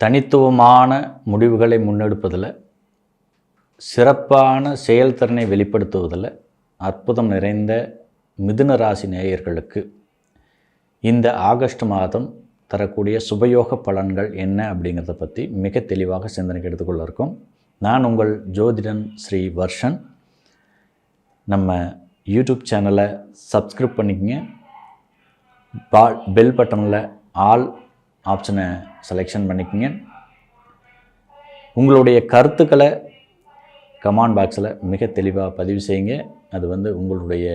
தனித்துவமான முடிவுகளை முன்னெடுப்பதில், சிறப்பான செயல்திறனை வெளிப்படுத்துவதில் அற்புதம் நிறைந்த மிதுன ராசி நேயர்களுக்கு இந்த ஆகஸ்ட் மாதம் தரக்கூடிய சுபயோக பலன்கள் என்ன அப்படிங்கிறத பற்றி மிக தெளிவாக சிந்தனைக்கு எடுத்துக்கொள்ள இருக்கோம். நான் உங்கள் ஜோதிடன் ஸ்ரீ வர்ஷன். நம்ம யூடியூப் சேனலை சப்ஸ்கிரைப் பண்ணிக்கங்க. பெல் பட்டனில் ஆல் ஆப்ஷனை செலெக்ஷன் பண்ணிக்கங்க. உங்களுடைய கருத்துக்களை கமெண்ட் பாக்ஸில் மிக தெளிவாக பதிவு செய்யுங்க. அது உங்களுடைய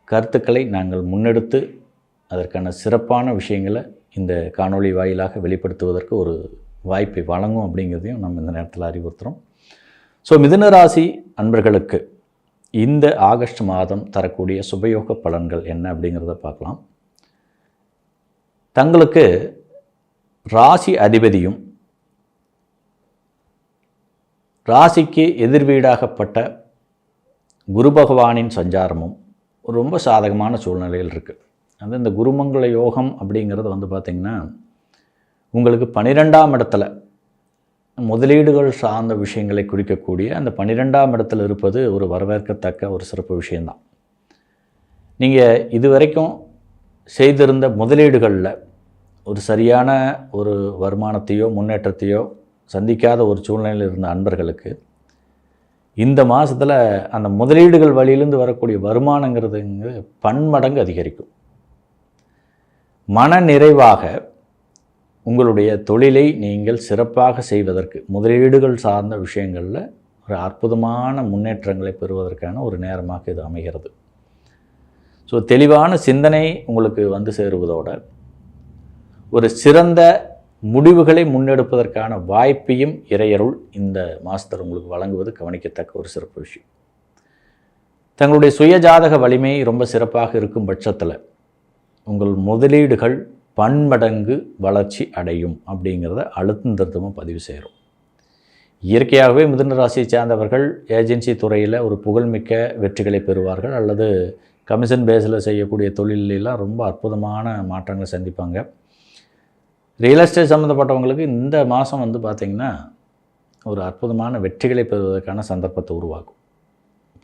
கருத்துக்களை நாங்கள் முன்னெடுத்து அதற்கான சிறப்பான விஷயங்களை இந்த காணொளி வாயிலாக வெளிப்படுத்துவதற்கு ஒரு வாய்ப்பை வழங்கும் அப்படிங்கிறதையும் நம்ம இந்த நேரத்தில் அறிவுறுத்துகிறோம். ஸோ மிதுன ராசி அன்பர்களுக்கு இந்த ஆகஸ்ட் மாதம் தரக்கூடிய சுபயோக பலன்கள் என்ன அப்படிங்கிறத பார்க்கலாம். தங்களுக்கு ராசி அதிபதியும் ராசிக்கு எதிர்வீடாகப்பட்ட குரு பகவானின் சஞ்சாரமும் ரொம்ப சாதகமான சூழ்நிலையில் இருக்குது. இந்த குருமங்கள யோகம் அப்படிங்கிறது பார்த்திங்கன்னா உங்களுக்கு 12ஆம் இடத்துல முதலீடுகள் சார்ந்த விஷயங்களை குறிக்கக்கூடிய அந்த 12ஆம் இடத்துல இருப்பது ஒரு வரவேற்கத்தக்க ஒரு சிறப்பு விஷயந்தான். நீங்கள் இதுவரைக்கும் செய்திருந்த முதலீடுகளில் ஒரு சரியான ஒரு வருமானத்தையோ முன்னேற்றத்தையோ சந்திக்காத ஒரு சூழ்நிலையில் இருந்த அன்பர்களுக்கு இந்த மாதத்தில் அந்த முதலீடுகள் வழியிலிருந்து வரக்கூடிய வருமானங்கிறது பன்மடங்கு அதிகரிக்கும். மன நிறைவாக உங்களுடைய தொழிலை நீங்கள் சிறப்பாக செய்வதற்கு முதலீடுகள் சார்ந்த விஷயங்களில் ஒரு அற்புதமான முன்னேற்றங்களை பெறுவதற்கான ஒரு நேரமாக இது அமைகிறது. ஸோ தெளிவான சிந்தனை உங்களுக்கு சேருவதோடு ஒரு சிறந்த முடிவுகளை முன்னெடுப்பதற்கான வாய்ப்பையும் இறையருள் இந்த மாதத்தில் உங்களுக்கு வழங்குவது கவனிக்கத்தக்க ஒரு சிறப்பு விஷயம். தங்களுடைய சுயஜாதக வலிமை ரொம்ப சிறப்பாக இருக்கும் பட்சத்தில் உங்கள் முதலீடுகள் பன்மடங்கு வளர்ச்சி அடையும் அப்படிங்கிறத அழுத்தம் திருத்தமாக பதிவு செய்கிறோம். இயற்கையாகவே மிதுன ராசியை சேர்ந்தவர்கள் ஏஜென்சி துறையில் ஒரு புகழ்மிக்க வெற்றிகளை பெறுவார்கள், அல்லது கமிஷன் பேஸில் செய்யக்கூடிய தொழிலெலாம் ரொம்ப அற்புதமான மாற்றங்களை சந்திப்பாங்க. ரியல் எஸ்டேட் சம்மந்தப்பட்டவங்களுக்கு இந்த மாதம் பார்த்திங்கன்னா ஒரு அற்புதமான வெற்றிகளை பெறுவதற்கான சந்தர்ப்பத்தை உருவாக்கும்.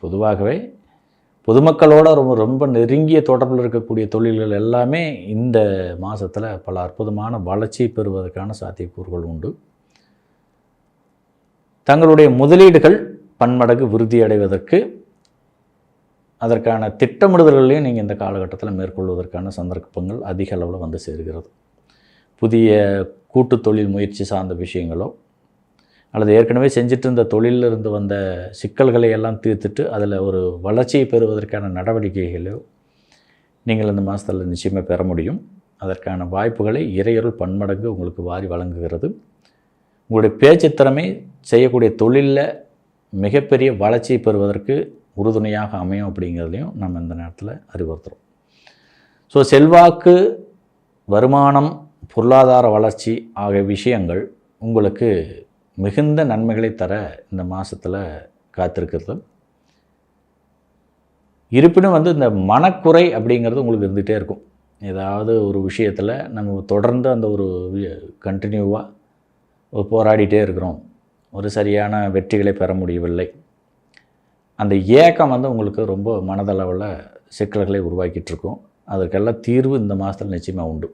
பொதுவாகவே பொதுமக்களோட ரொம்ப நெருங்கிய தொடர்பில் இருக்கக்கூடிய தொழில்கள் எல்லாமே இந்த மாதத்தில் பல அற்புதமான வளர்ச்சியை பெறுவதற்கான சாத்தியக்கூறுகள் உண்டு. தங்களுடைய முதலீடுகள் பன்மடங்கு விருத்தி அடைவதற்கு அதற்கான திட்டமிடுதல்களையும் நீங்கள் இந்த காலகட்டத்தில் மேற்கொள்வதற்கான சந்தர்ப்பங்கள் அதிக அளவில் சேர்கிறது. புதிய கூட்டு தொழில் முயற்சி சார்ந்த விஷயங்களோ அல்லது ஏற்கனவே செஞ்சுட்டு இருந்த தொழிலில் இருந்து வந்த சிக்கல்களை எல்லாம் தீர்த்துட்டு அதில் ஒரு வளர்ச்சியை பெறுவதற்கான நடவடிக்கைகளோ நீங்கள் இந்த மாதத்தில் நிச்சயமாக பெற முடியும். அதற்கான வாய்ப்புகளை இறையருள் பன்மடங்கு உங்களுக்கு வாரி வழங்குகிறது. உங்களுடைய பேச்சு திறமை செய்யக்கூடிய தொழிலில் மிகப்பெரிய வளர்ச்சியை பெறுவதற்கு உறுதுணையாக அமையும் அப்படிங்கிறதையும் நம்ம இந்த நேரத்தில் அறிவுறுத்துகிறோம். ஸோ செல்வாக்கு, வருமானம், பொருளாதார வளர்ச்சி ஆகிய விஷயங்கள் உங்களுக்கு மிகுந்த நன்மைகளை தர இந்த மாதத்தில் காத்திருக்கிறது. இருப்பினும் இந்த மனக்குறை அப்படிங்கிறது உங்களுக்கு இருந்துகிட்டே இருக்கும். ஏதாவது ஒரு விஷயத்தில் நம்ம தொடர்ந்து அந்த ஒரு கண்டினியூவாக போராடிட்டே இருக்கிறோம், ஒரு சரியான வெற்றிகளை பெற முடியவில்லை. அந்த ஏக்கம் உங்களுக்கு ரொம்ப மனதளவில் சிக்கல்களை உருவாக்கிட்டு இருக்கும். அதற்கெல்லாம் தீர்வு இந்த மாதத்தில் நிச்சயமாக உண்டு.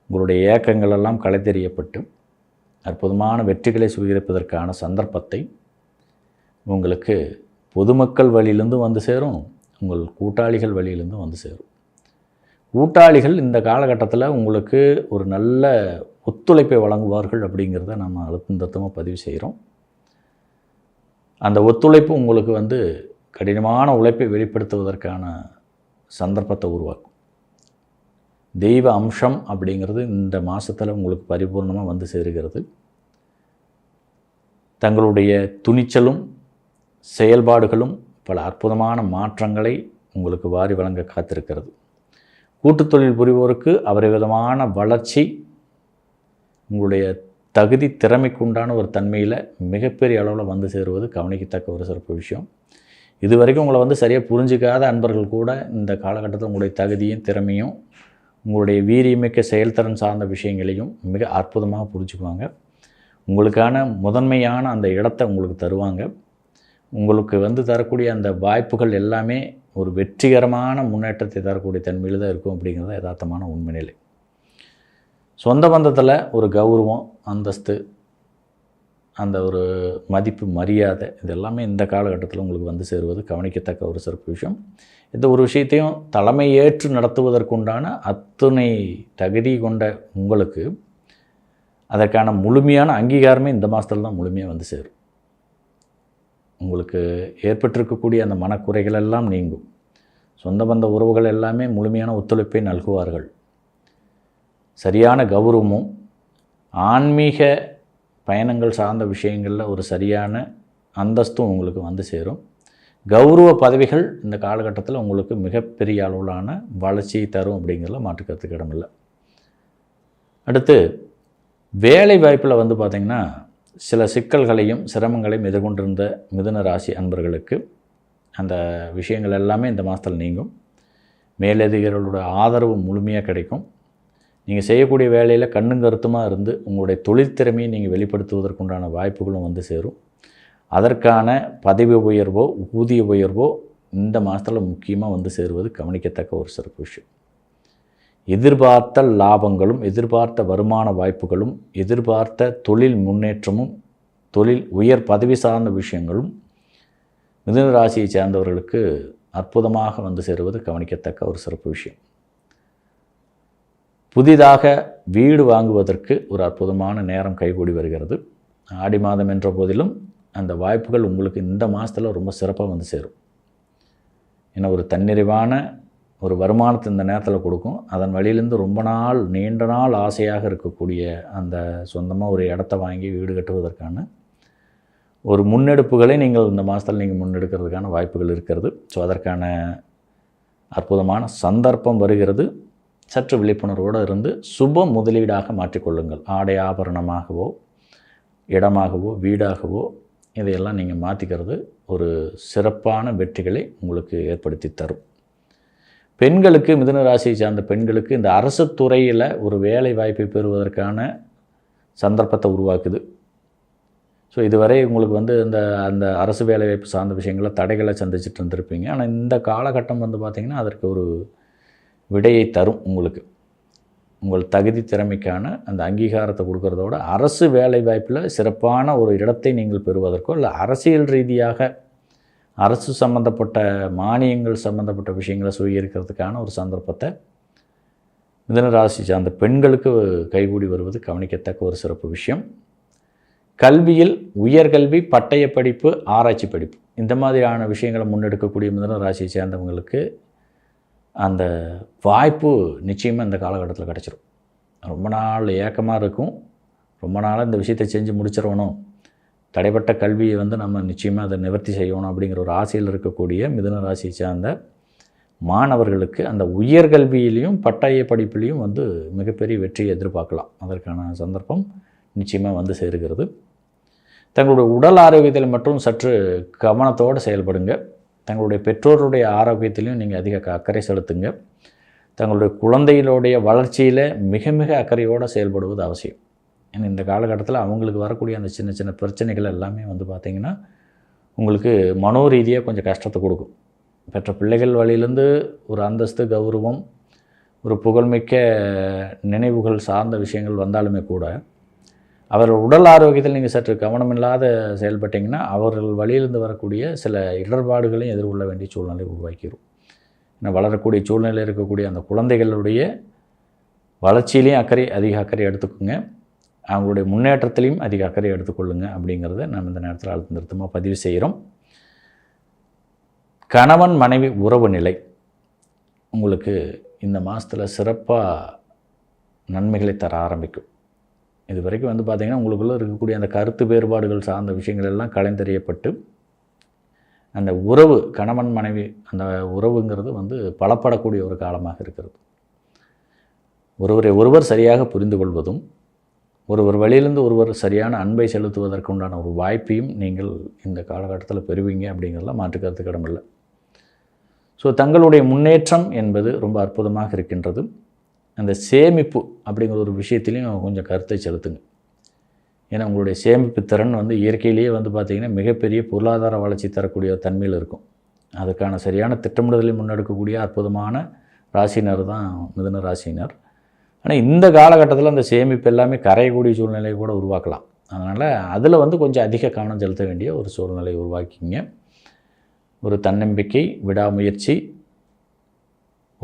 உங்களுடைய ஏக்கங்களெல்லாம் களைத்தெறியப்பட்டு அற்புதமான வெற்றிகளை சுவீகரிப்பதற்கான சந்தர்ப்பத்தை உங்களுக்கு பொதுமக்கள் வழியிலிருந்து சேரும், உங்கள் கூட்டாளிகள் வழியிலிருந்து சேரும். கூட்டாளிகள் இந்த காலகட்டத்தில் உங்களுக்கு ஒரு நல்ல ஒத்துழைப்பை வழங்குவார்கள் அப்படிங்கிறத நம்ம அழுத்தம் திருத்தமாக பதிவு செய்கிறோம். அந்த ஒத்துழைப்பு உங்களுக்கு கடினமான உழைப்பை வெளிப்படுத்துவதற்கான சந்தர்ப்பத்தை உருவாக்கும். தெய்வ அம்சம் அப்படிங்கிறது இந்த மாதத்தில் உங்களுக்கு பரிபூர்ணமாக சேருகிறது. தங்களுடைய துணிச்சலும் செயல்பாடுகளும் பல அற்புதமான மாற்றங்களை உங்களுக்கு வாரி வழங்க காத்திருக்கிறது. கூட்டுத் தொழில் புரிவோருக்கு விதமான வளர்ச்சி உங்களுடைய தகுதி திறமைக்குண்டான ஒரு தன்மையில் மிகப்பெரிய அளவில் சேருவது கவனிக்கத்தக்க ஒரு சிறப்பு விஷயம். இது வரைக்கும் உங்களை சரியாக புரிஞ்சிக்காத அன்பர்கள் கூட இந்த காலகட்டத்தில் உங்களுடைய தகுதியும் திறமையும் உங்களுடைய வீரியமிக்க செயல்திறன் சார்ந்த விஷயங்களையும் மிக அற்புதமாக புரிஞ்சுக்குவாங்க. உங்களுக்கான முதன்மையான அந்த இடத்த உங்களுக்கு தருவாங்க. உங்களுக்கு தரக்கூடிய அந்த வாய்ப்புகள் எல்லாமே ஒரு வெற்றிகரமான முன்னேற்றத்தை தரக்கூடிய தன்மையில் தான் இருக்கும் அப்படிங்கிறது யதார்த்தமான உண்மை நிலை. சொந்த பந்தத்தில் ஒரு கௌரவம், அந்தஸ்து, அந்த ஒரு மதிப்பு, மரியாதை இது எல்லாமே இந்த காலகட்டத்தில் உங்களுக்கு சேருவது கவனிக்கத்தக்க ஒரு சிறப்பு விஷயம். இந்த ஒரு விஷயத்தையும் தலைமை ஏற்று நடத்துவதற்குண்டான அத்தனை தகுதி கொண்ட உங்களுக்கு அதற்கான முழுமையான அங்கீகாரமே இந்த மாதத்தில் தான் முழுமையாக சேரும். உங்களுக்கு ஏற்பட்டிருக்கக்கூடிய அந்த மனக்குறைகள் எல்லாம் நீங்கும். சொந்த பந்த உறவுகள் எல்லாமே முழுமையான ஒத்துழைப்பை நல்குவார்கள். சரியான கௌரவமும் ஆன்மீக பயணங்கள் சார்ந்த விஷயங்களில் ஒரு சரியான அந்தஸ்தும் உங்களுக்கு சேரும். கௌரவ பதவிகள் இந்த காலகட்டத்தில் உங்களுக்கு மிகப்பெரிய அளவிலான வளர்ச்சியை தரும் அப்படிங்கிறதுல மாற்றுக்கருத்துக்கு இடமில்லை. அடுத்து வேலை வாய்ப்பில் பார்த்திங்கன்னா சில சிக்கல்களையும் சிரமங்களையும் எதிர்கொண்டிருந்த மிதுன ராசி அன்பர்களுக்கு அந்த விஷயங்கள் எல்லாமே இந்த மாதத்தில் நீங்கும். மேலதிகாரிகளோட ஆதரவு முழுமையாக கிடைக்கும். நீங்கள் செய்யக்கூடிய வேலையில் கண்ணும் கருத்துமாக இருந்து உங்களுடைய தொழிற்திறமையை நீங்கள் வெளிப்படுத்துவதற்குண்டான வாய்ப்புகளும் சேரும். அதற்கான பதவி உயர்வோ ஊதிய உயர்வோ இந்த மாதத்தில் முக்கியமாக சேருவது கவனிக்கத்தக்க ஒரு சிறப்பு விஷயம். எதிர்பார்த்த லாபங்களும் எதிர்பார்த்த வருமான வாய்ப்புகளும் எதிர்பார்த்த தொழில் முன்னேற்றமும் தொழில் உயர் பதவி சார்ந்த விஷயங்களும் மிதுன ராசியை சேர்ந்தவர்களுக்கு அற்புதமாக சேருவது கவனிக்கத்தக்க ஒரு சிறப்பு விஷயம். புதிதாக வீடு வாங்குவதற்கு ஒரு அற்புதமான நேரம் கைகூடி வருகிறது. ஆடி மாதம் என்ற போதிலும் அந்த வாய்ப்புகள் உங்களுக்கு இந்த மாதத்தில் ரொம்ப சிறப்பாக சேரும். ஏன்னா ஒரு தன்னிறைவான ஒரு வருமானத்தை இந்த நேரத்தில் கொடுக்கும். அதன் வழியிலேருந்து ரொம்ப நாள் நீண்ட நாள் ஆசையாக இருக்கக்கூடிய அந்த சொந்தமாக ஒரு இடத்த வாங்கி வீடு கட்டுவதற்கான ஒரு முன்னெடுப்புகளை நீங்கள் இந்த மாதத்தில் நீங்கள் முன்னெடுக்கிறதுக்கான வாய்ப்புகள் இருக்கிறது. ஸோ அதற்கான அற்புதமான சந்தர்ப்பம் வருகிறது. சற்று விழிப்புணர்வோடு இருந்து சுப முதலீடாக மாற்றிக்கொள்ளுங்கள். ஆடை ஆபரணமாகவோ இடமாகவோ வீடாகவோ இதையெல்லாம் நீங்கள் மாற்றிக்கிறது ஒரு சிறப்பான வெற்றிகளை உங்களுக்கு ஏற்படுத்தி தரும். பெண்களுக்கு மிதுன ராசியை சார்ந்த பெண்களுக்கு இந்த அரசு துறையில் ஒரு வேலை வாய்ப்பை பெறுவதற்கான சந்தர்ப்பத்தை உருவாக்குது. ஸோ இதுவரை உங்களுக்கு அந்த அரசு வேலைவாய்ப்பு சார்ந்த விஷயங்களில் தடைகளை சந்திச்சுட்டு இருந்திருப்பீங்க. ஆனால் இந்த காலகட்டம் பார்த்திங்கன்னா அதற்கு ஒரு விடையை தரும். உங்களுக்கு உங்கள் தகுதி திறமைக்கான அந்த அங்கீகாரத்தை கொடுக்கறதோட அரசு வேலைவாய்ப்பில் சிறப்பான ஒரு இடத்தை நீங்கள் பெறுவதற்கோ இல்லை அரசியல் ரீதியாக அரசு சம்பந்தப்பட்ட மானியங்கள் சம்பந்தப்பட்ட விஷயங்களை சுவீகரிக்கிறதுக்கான ஒரு சந்தர்ப்பத்தை மிதுன ராசி சார்ந்த பெண்களுக்கு கைகூடி வருவது கவனிக்கத்தக்க ஒரு சிறப்பு விஷயம். கல்வியில் உயர்கல்வி, பட்டய படிப்பு, ஆராய்ச்சி படிப்பு இந்த மாதிரியான விஷயங்களை முன்னெடுக்கக்கூடிய மிதுன ராசியை சேர்ந்தவங்களுக்கு அந்த வாய்ப்பு நிச்சயமாக இந்த காலகட்டத்தில் கிடச்சிரும். ரொம்ப நாள் ஏக்கமாக இருக்கும். ரொம்ப நாளாக இந்த விஷயத்தை செஞ்சு முடிச்சிடணும், தடைப்பட்ட கல்வியை நம்ம நிச்சயமாக அதை நிவர்த்தி செய்யணும் அப்படிங்கிற ஒரு ஆசையில் இருக்கக்கூடிய மிதுன ராசியை சார்ந்த மாணவர்களுக்கு அந்த உயர்கல்வியிலையும் பட்டய படிப்புலேயும் மிகப்பெரிய வெற்றியை எதிர்பார்க்கலாம். அதற்கான சந்தர்ப்பம் நிச்சயமாக சேருகிறது. தங்களுடைய உடல் ஆரோக்கியத்தில் மட்டும் சற்று கவனத்தோடு செயல்படுங்க. தங்களுடைய பெற்றோருடைய ஆரோக்கியத்திலையும் நீங்கள் அதிக அக்கறை செலுத்துங்க. தங்களுடைய குழந்தைகளுடைய வளர்ச்சியில் மிக மிக அக்கறையோடு செயல்படுவது அவசியம். ஏன்னா இந்த காலகட்டத்தில் அவங்களுக்கு வரக்கூடிய அந்த சின்ன சின்ன பிரச்சனைகள் எல்லாமே பார்த்திங்கன்னா உங்களுக்கு மனோ ரீதியாக கொஞ்சம் கஷ்டத்தை கொடுக்கும். பெற்ற பிள்ளைகள் வழியிலேருந்து ஒரு அந்தஸ்து, கௌரவம், ஒரு புகழ்மிக்க நினைவுகள் சார்ந்த விஷயங்கள் வந்தாலுமே கூட அவர்கள் உடல் ஆரோக்கியத்தில் நீங்கள் சற்று கவனமில்லாத செயல்பட்டிங்கன்னா அவர்கள் வழியிலிருந்து வரக்கூடிய சில இடர்பாடுகளையும் எதிர்கொள்ள வேண்டிய சூழ்நிலை உருவாக்கிடும். ஏன்னா வளரக்கூடிய சூழ்நிலையில் இருக்கக்கூடிய அந்த குழந்தைகளுடைய வளர்ச்சியிலையும் அதிக அக்கறை எடுத்துக்கோங்க. அவங்களுடைய முன்னேற்றத்திலையும் அதிக அக்கறை எடுத்துக்கொள்ளுங்க அப்படிங்கிறத நம்ம இந்த நேரத்தில் அழுத்த நிறுத்தமாக பதிவு செய்கிறோம். கணவன் மனைவி உறவு நிலை உங்களுக்கு இந்த மாதத்தில் சிறப்பாக நன்மைகளை தர ஆரம்பிக்கும். இது வரைக்கும் பார்த்திங்கன்னா உங்களுக்குள்ளே இருக்கக்கூடிய அந்த கருத்து வேறுபாடுகள் சார்ந்த விஷயங்கள் எல்லாம் கலைந்தெறியப்பட்டு அந்த உறவு கணவன் மனைவி அந்த உறவுங்கிறது பலப்படக்கூடிய ஒரு காலமாக இருக்கிறது. ஒருவரை ஒருவர் சரியாக புரிந்து கொள்வதும் ஒருவர் வழியிலிருந்து ஒருவர் சரியான அன்பை செலுத்துவதற்கு உண்டான ஒரு வாய்ப்பையும் நீங்கள் இந்த காலகட்டத்தில் பெறுவீங்க அப்படிங்கிறதுலாம் மாற்றுக்கருத்துக்கு இடமில்லை. ஸோ தங்களுடைய முன்னேற்றம் என்பது ரொம்ப அற்புதமாக இருக்கின்றது. அந்த சேமிப்பு அப்படிங்கிற ஒரு விஷயத்துலையும் கொஞ்சம் கருத்தை செலுத்துங்க. ஏன்னா உங்களுடைய சேமிப்பு திறன் வந்து இயற்கையிலேயே வந்து பார்த்திங்கன்னா மிகப்பெரிய பொருளாதார வளர்ச்சி தரக்கூடிய தன்மையில் இருக்கும். அதுக்கான சரியான திட்டமிடுதலை முன்னெடுக்கக்கூடிய அற்புதமான ராசினர் தான் மிதுன ராசினர். ஆனால் இந்த காலகட்டத்தில் அந்த சேமிப்பு எல்லாமே கரையக்கூடிய சூழ்நிலையை கூட உருவாக்கலாம். அதனால் அதில் வந்து கொஞ்சம் அதிக கவனம் செலுத்த வேண்டிய ஒரு சூழ்நிலை உருவாக்கிங்க. ஒரு தன்னம்பிக்கை, விடாமுயற்சி,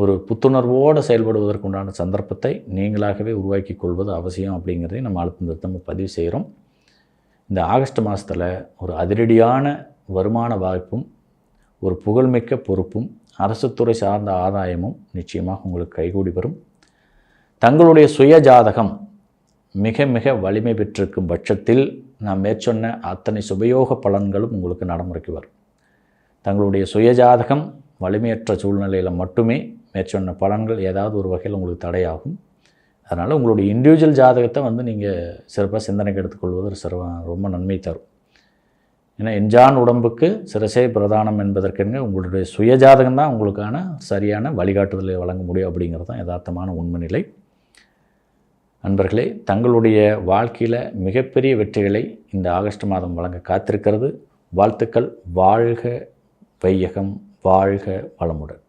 ஒரு புத்துணர்வோடு செயல்படுவதற்குண்டான சந்தர்ப்பத்தை நீங்களாகவே உருவாக்கி கொள்வது அவசியம் அப்படிங்கிறதையும் நம்ம அழுத்தம் பதிவு செய்கிறோம். இந்த ஆகஸ்ட் மாதத்தில் ஒரு அதிரடியான வருமான வாய்ப்பும், ஒரு புகழ்மிக்க பொறுப்பும், அரசுத்துறை சார்ந்த ஆதாயமும் நிச்சயமாக உங்களுக்கு கைகூடி வரும். தங்களுடைய சுய ஜாதகம் மிக மிக வலிமை பெற்றிருக்கும் பட்சத்தில் நான் மேற்சொன்ன அத்தனை சுபயோக பலன்களும் உங்களுக்கு நடைமுறைக்கு வரும். தங்களுடைய சுய ஜாதகம் வலிமையற்ற சூழ்நிலையில் மட்டுமே மேற்சொன்ன பலன்கள் ஏதாவது ஒரு வகையில் உங்களுக்கு தடையாகும். அதனால் உங்களுடைய இண்டிவிஜுவல் ஜாதகத்தை வந்து நீங்கள் சிறப்பாக சிந்தனைக்கு எடுத்துக்கொள்வது ரொம்ப நன்மை தரும். ஏன்னா எஞ்சான் உடம்புக்கு சிரசே பிரதானம் என்பதற்கெங்க உங்களுடைய சுய ஜாதகம் தான் உங்களுக்கான சரியான வழிகாட்டுதலை வழங்க முடியும் அப்படிங்கிறது தான் யதார்த்தமான உண்மை நிலை. நண்பர்களே, தங்களுடைய வாழ்க்கையில் மிகப்பெரிய வெற்றிகளை இந்த ஆகஸ்ட் மாதம் வழங்க காத்திருக்கிறது. வாழ்த்துக்கள். வாழ்க வையகம், வாழ்க வளமுடன்.